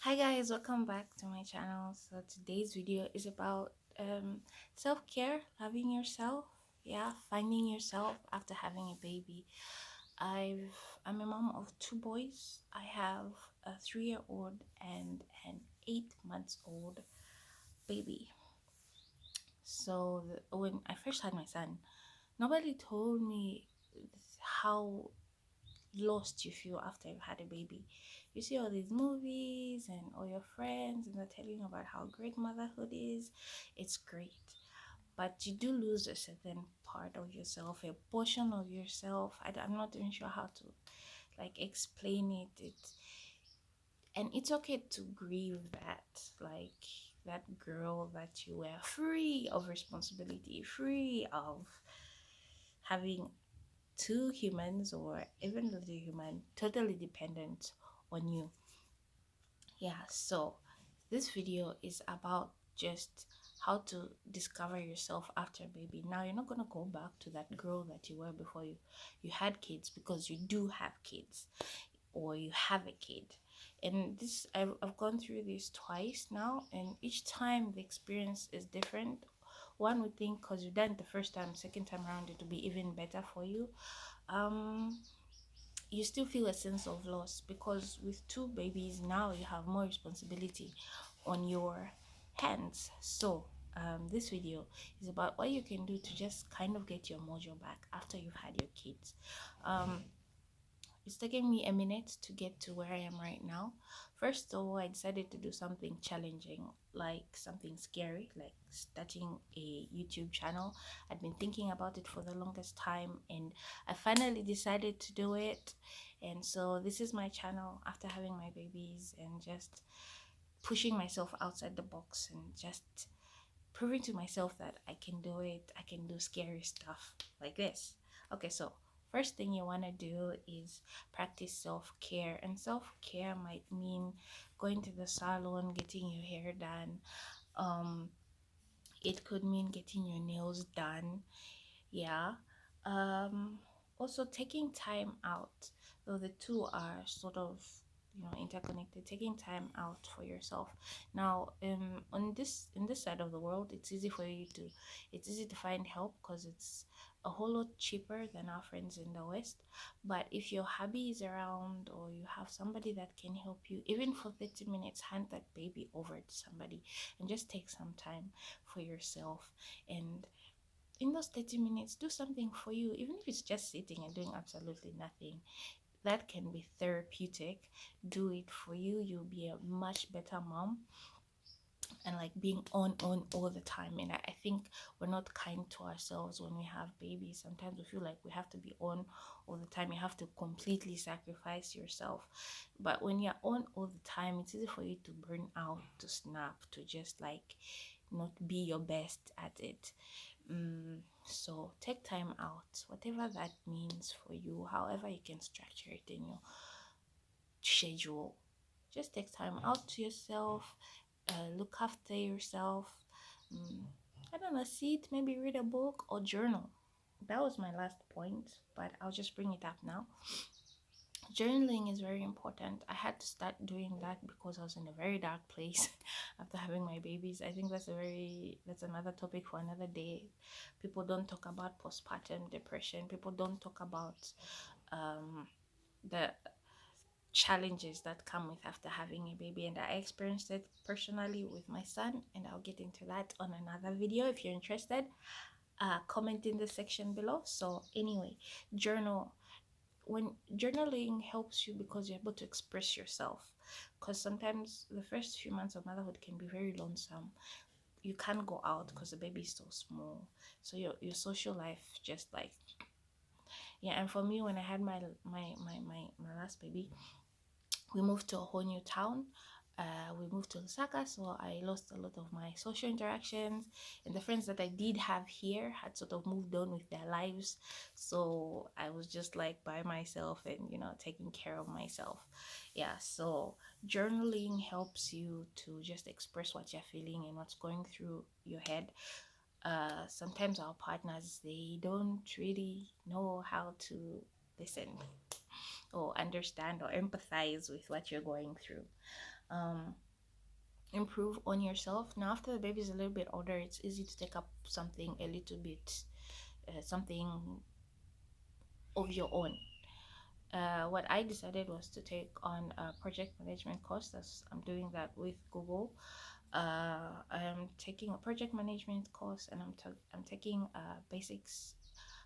Hi guys, welcome back to my channel. So today's video is about self-care, loving yourself, yeah, finding yourself after having a baby. I'm a mom of two boys. I have a 3-year-old and an 8 months old baby. So when I first had my son, nobody told me how lost you feel after you've had a baby. You see all these movies and all your friends, and they're telling you about how great motherhood is. It's great. But you do lose a certain part of yourself, a portion of yourself. I'm not even sure how to explain it. And it's okay to grieve that, like that girl that you were free of responsibility, free of having two humans or even the human totally dependent on you. Yeah, so this video is about just how to discover yourself after baby. Now you're not gonna go back to that girl that you were before you had kids, because you do have kids or you have a kid. And this I've gone through this twice now, and each time the experience is different. One would think because you've done it the first time, second time around it will be even better for you. um you still feel a sense of loss, because with two babies now you have more responsibility on your hands. So this video is about what you can do to just kind of get your mojo back after you've had your kids. It's taken me a minute to get to where I am right now. First of all, I decided to do something challenging, like something scary, like starting a YouTube channel. I'd been thinking about it for the longest time, and I finally decided to do it. And so this is my channel after having my babies, and just pushing myself outside the box and just proving to myself that I can do it. I can do scary stuff like this. Okay, so first thing you want to do is practice self-care. And self-care might mean going to the salon, getting your hair done. Um, it could mean getting your nails done. Yeah. Um, Also taking time out, though the two are sort of interconnected. Taking time out for yourself. Now on this in this side of the world, it's easy to find help because it's a whole lot cheaper than our friends in the West. But if your hubby is around, or you have somebody that can help you, even for 30 minutes, hand that baby over to somebody and just take some time for yourself. And in those 30 minutes, do something for you, even if it's just sitting and doing absolutely nothing. That can be therapeutic. Do it for you. You'll be a much better mom. And like being on all the time, and I think we're not kind to ourselves when we have babies. Sometimes we feel like we have to be on all the time. You have to completely sacrifice yourself. But when you're on all the time, it's easy for you to burn out, to snap, to just like not be your best at it. So take time out, whatever that means for you, however you can structure it in your schedule. Just take time out to yourself, look after yourself. mm, I don't know, sit, maybe read a book or journal. That was my last point, but I'll just bring it up now. Journaling is very important. I had to start doing that because I was in a very dark place after having my babies. I think that's another topic for another day. People don't talk about postpartum depression. People don't talk about the challenges that come with after having a baby, and I experienced it personally with my son, and I'll get into that on another video. If you're interested, comment in the section below. So anyway, journal. When journaling helps you because you're able to express yourself, because sometimes the first few months of motherhood can be very lonesome. You can't go out because the baby is so small, so your social life just like, yeah. And for me, when I had my last baby, we moved to a whole new town. We moved to Lusaka, so I lost a lot of my social interactions, and the friends that I did have here had sort of moved on with their lives. So I was just like by myself and taking care of myself. Yeah, so journaling helps you to just express what you're feeling and what's going through your head. Sometimes our partners, they don't really know how to listen or understand or empathize with what you're going through. um improve on yourself. Now after the baby is a little bit older, it's easy to take up something a little bit something of your own. What I decided was to take on a project management course. That's, I'm doing that with Google. I'm taking a project management course, and I'm taking basics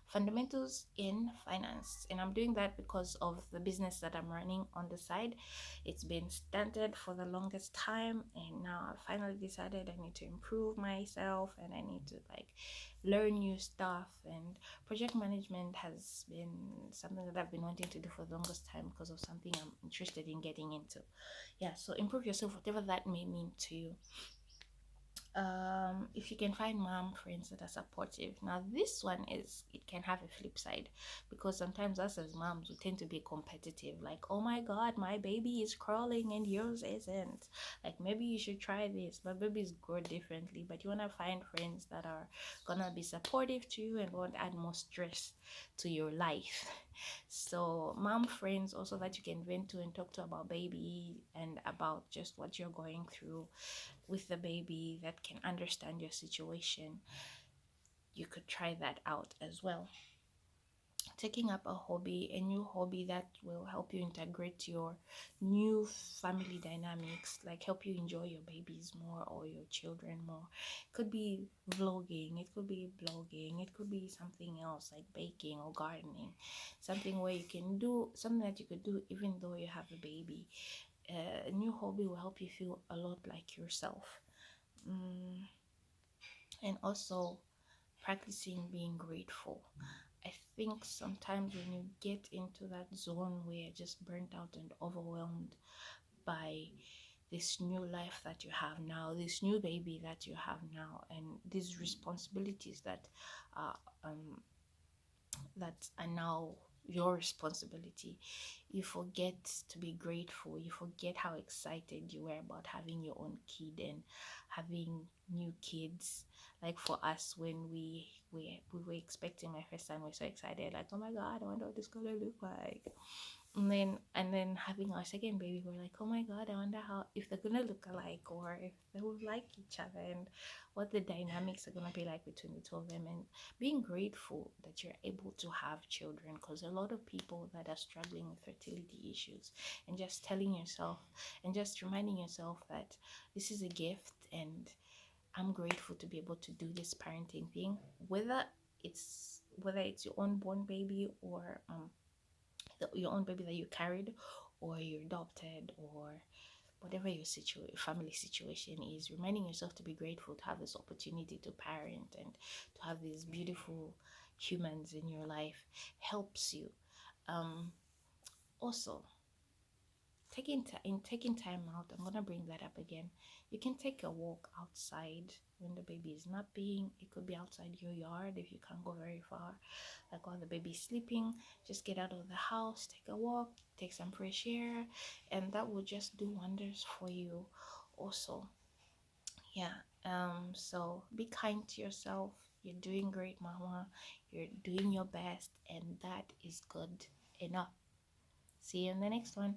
fundamentals in finance, and I'm doing that because of the business that I'm running on the side. It's been stunted for the longest time, and now I finally decided I need to improve myself, and I need to like learn new stuff. And project management has been something that I've been wanting to do for the longest time because of something I'm interested in getting into. Yeah, so improve yourself, whatever that may mean to you. If you can find mom friends that are supportive. Now this one is, it can have a flip side, because sometimes us as moms we tend to be competitive, like, oh my god, my baby is crawling and yours isn't, like maybe you should try this. But babies grow differently, but you want to find friends that are gonna be supportive to you and won't add more stress to your life. So mom friends also that you can vent to and talk to about baby and about just what you're going through with the baby, that can understand your situation. You could try that out as well. Taking up a hobby, a new hobby that will help you integrate your new family dynamics, like help you enjoy your babies more or your children more. It could be vlogging, it could be blogging, it could be something else like baking or gardening, something where you can do something that you could do even though you have a baby. A new hobby will help you feel a lot like yourself. mm, and also practicing being grateful. I think sometimes when you get into that zone where you're just burnt out and overwhelmed by this new life that you have now, this new baby that you have now, and these responsibilities are um, that are now your responsibility, you forget to be grateful. You forget how excited you were about having your own kid and having new kids. Like for us, when we were expecting my first son, we are so excited, like, oh my god, I wonder what this gonna look like. And then having our second baby, we're like, oh my god, I wonder how, if they're gonna look alike or if they will like each other, and what the dynamics are gonna be like between the two of them. And being grateful that you're able to have children, because a lot of people that are struggling with fertility issues, and just telling yourself and just reminding yourself that this is a gift, and I'm grateful to be able to do this parenting thing, whether it's your own born baby, or your own baby that you carried, or you're adopted, or whatever your family situation is. Reminding yourself to be grateful to have this opportunity to parent and to have these beautiful humans in your life helps you. um Also, taking time out, I'm gonna bring that up again. You can take a walk outside when the baby is napping. It could be outside your yard if you can't go very far, like while the baby's sleeping. Just get out of the house, take a walk, take some fresh air, and that will just do wonders for you also. Yeah. So be kind to yourself. You're doing great, mama. You're doing your best, and that is good enough. See you in the next one.